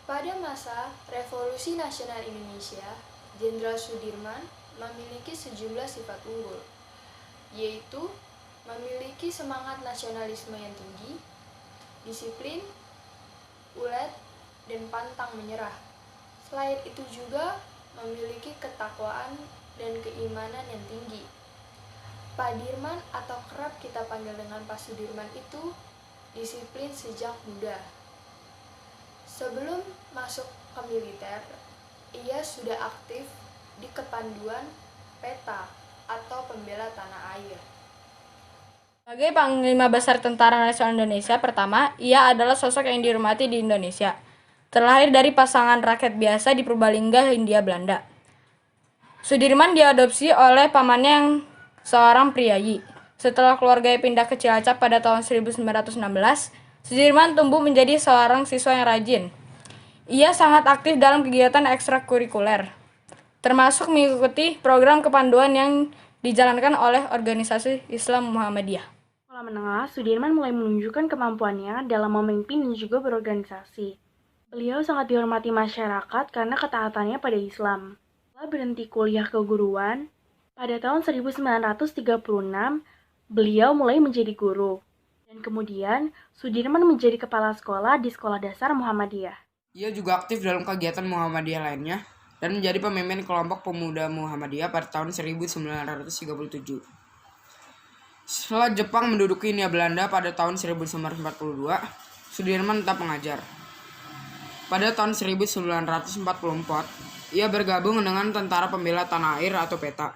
Pada masa Revolusi Nasional Indonesia, Jenderal Sudirman memiliki sejumlah sifat unggul, yaitu memiliki semangat nasionalisme yang tinggi, disiplin, ulet, dan pantang menyerah. Selain itu juga memiliki ketakwaan dan keimanan yang tinggi. Pak Dirman atau kerap kita panggil dengan Pak Sudirman itu disiplin sejak muda. Sebelum masuk ke militer, ia sudah aktif di Kepanduan PETA atau Pembela Tanah Air. Sebagai Panglima Besar Tentara Nasional Indonesia pertama, ia adalah sosok yang dihormati di Indonesia. Terlahir dari pasangan rakyat biasa di Purbalingga, Hindia Belanda. Sudirman diadopsi oleh pamannya yang seorang priayi. Setelah keluarganya pindah ke Cilacap pada tahun 1916, Sudirman tumbuh menjadi seorang siswa yang rajin. Ia sangat aktif dalam kegiatan ekstrakurikuler, termasuk mengikuti program kepanduan yang dijalankan oleh organisasi Islam Muhammadiyah. Sekolah menengah, Sudirman mulai menunjukkan kemampuannya dalam memimpin dan juga berorganisasi. Beliau sangat dihormati masyarakat karena ketaatannya pada Islam. Setelah berhenti kuliah keguruan, pada tahun 1936, beliau mulai menjadi guru. Dan kemudian, Sudirman menjadi kepala sekolah di Sekolah Dasar Muhammadiyah. Ia juga aktif dalam kegiatan Muhammadiyah lainnya dan menjadi pemimpin kelompok pemuda Muhammadiyah pada tahun 1937. Setelah Jepang menduduki Hindia Belanda pada tahun 1942, Sudirman tetap mengajar. Pada tahun 1944, ia bergabung dengan Tentara Pembela Tanah Air atau PETA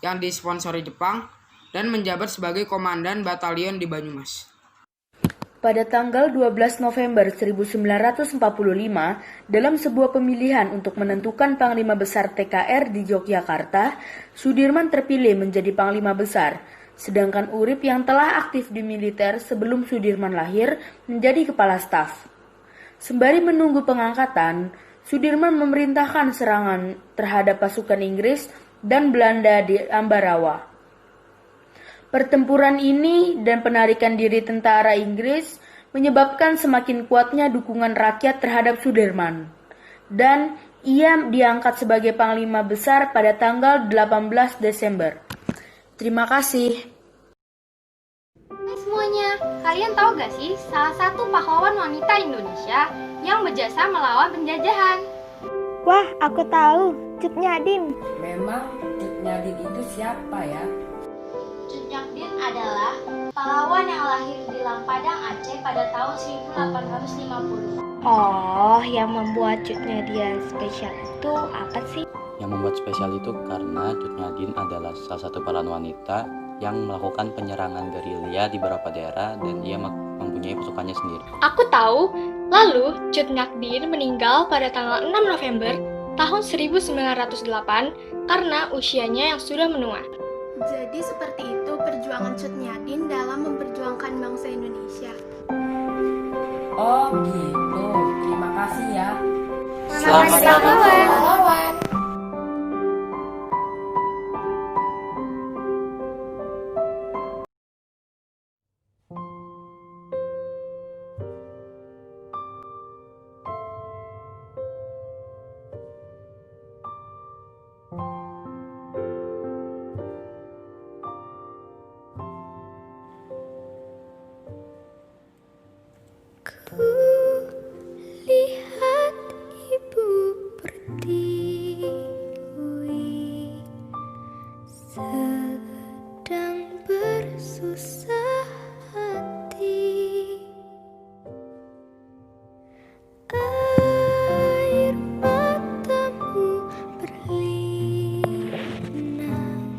yang disponsori Jepang dan menjabat sebagai komandan batalion di Banyumas. Pada tanggal 12 November 1945, dalam sebuah pemilihan untuk menentukan Panglima Besar TKR di Yogyakarta, Sudirman terpilih menjadi Panglima Besar, sedangkan Urip yang telah aktif di militer sebelum Sudirman lahir menjadi Kepala Staf. Sembari menunggu pengangkatan, Sudirman memerintahkan serangan terhadap pasukan Inggris dan Belanda di Ambarawa. Pertempuran ini dan penarikan diri tentara Inggris menyebabkan semakin kuatnya dukungan rakyat terhadap Sudirman. Dan ia diangkat sebagai Panglima Besar pada tanggal 18 Desember. Terima kasih. Hai semuanya, kalian tahu gak sih salah satu pahlawan wanita Indonesia yang berjasa melawan penjajahan? Wah, aku tahu, Cut Nyadim. Memang Cut Nyadim itu siapa ya? Cut Nyadim adalah pahlawan yang lahir di Lampadang, Aceh pada tahun 1850. Oh, yang membuat Cutnya dia spesial itu apa sih? Yang membuat spesial itu karena Cut Nyadim adalah salah satu pahlawan wanita yang melakukan penyerangan gerilya di beberapa daerah dan ia mempunyai pasukannya sendiri. Aku tahu, lalu Cut Nyadim meninggal pada tanggal 6 November tahun 1908 karena usianya yang sudah menua. Jadi seperti itu perjuangan Cut Nyadim dalam memperjuangkan bangsa Indonesia. Oh gitu, terima kasih ya. Selamat pahlawan. Lihat ibu pertiwi sedang bersusah hati. Air matamu berlinang,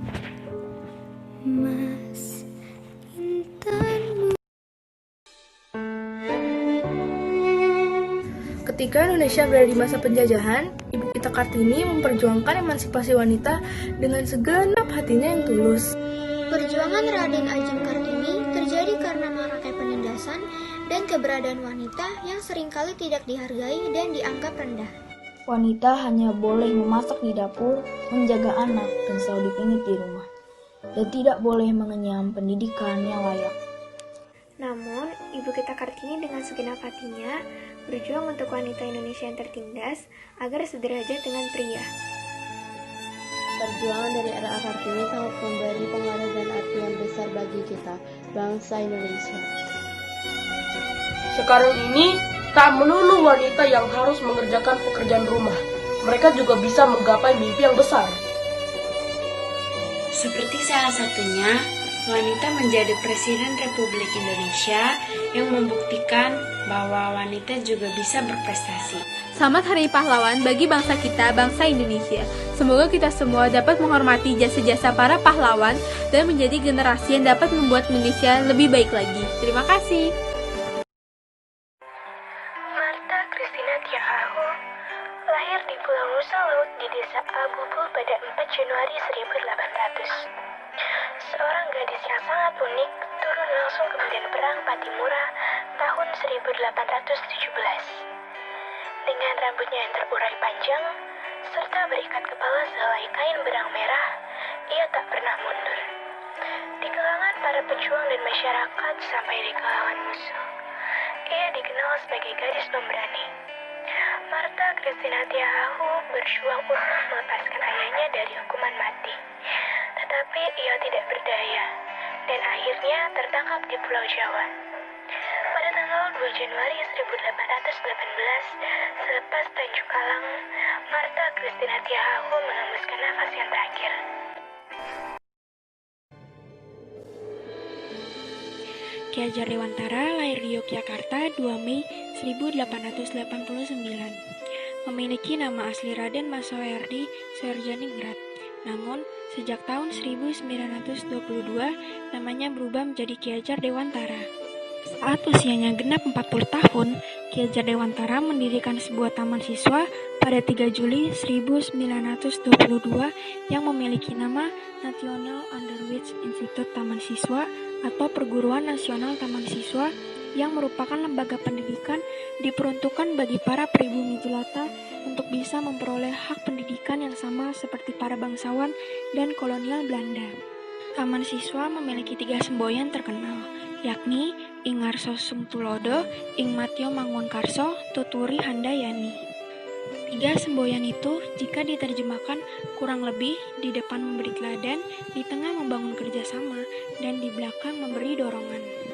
mas intanmu. Ketika Indonesia berada di masa penjajahan, Ibu kita Kartini memperjuangkan emansipasi wanita dengan segenap hatinya yang tulus. Perjuangan Raden Ajeng Kartini terjadi karena maraknya penindasan dan keberadaan wanita yang seringkali tidak dihargai dan dianggap rendah. Wanita hanya boleh memasak di dapur, menjaga anak, dan selalu dipingit di rumah, dan tidak boleh mengenyam pendidikan yang layak. Namun, Ibu kita Kartini dengan segenap hatinya berjuang untuk wanita Indonesia yang tertindas agar sederajat dengan pria. Perjuangan dari RA Kartini sangat memberi pengaruh dan arti yang besar bagi kita, bangsa Indonesia. Sekarang ini, tak melulu wanita yang harus mengerjakan pekerjaan rumah. Mereka juga bisa menggapai mimpi yang besar. Seperti salah satunya, wanita menjadi Presiden Republik Indonesia yang membuktikan bahwa wanita juga bisa berprestasi. Selamat Hari Pahlawan bagi bangsa kita, bangsa Indonesia. Semoga kita semua dapat menghormati jasa-jasa para pahlawan dan menjadi generasi yang dapat membuat Indonesia lebih baik lagi. Terima kasih. Martha Christina Tiahahu lahir di Pulau Nusa Laut di Desa Abubul pada 4 Januari 1800. Seorang gadis yang sangat unik turun langsung ke medan perang Patimura tahun 1817. Dengan rambutnya yang terurai panjang, serta berikat kepala sehelai kain berang merah, ia tak pernah mundur. Di kalangan para pejuang dan masyarakat sampai di kalangan musuh, ia dikenal sebagai gadis pemberani. Martha Christina Tiahahu berjuang untuk melepaskan ayahnya dari hukuman mati. Tetapi ia tidak berdaya, dan akhirnya tertangkap di Pulau Jawa. Pada tanggal 2 Januari 1818, selepas Tanjung Alang, Martha Christina Tiahahu mengembuskan nafas yang terakhir. Ki Hajar Dewantara lahir di Yogyakarta 2 Mei 1889. Memiliki nama asli Raden Masowerdi Soerjaningrat. Namun, sejak tahun 1922, namanya berubah menjadi Ki Hajar Dewantara. Saat usianya genap 40 tahun, Ki Hajar Dewantara mendirikan sebuah taman siswa pada 3 Juli 1922 yang memiliki nama National Underwich Institute Taman Siswa atau Perguruan Nasional Taman Siswa yang merupakan lembaga pendidikan diperuntukkan bagi para pribumi jelata untuk bisa memperoleh hak pendidikan yang sama seperti para bangsawan dan kolonial Belanda. Taman siswa memiliki 3 semboyan terkenal, yakni Ing Ngarso Sungtulodo, Ing Matyo Mangunkarso, Tuturi Handayani. 3 semboyan itu jika diterjemahkan kurang lebih di depan memberi teladan, di tengah membangun kerjasama, dan di belakang memberi dorongan.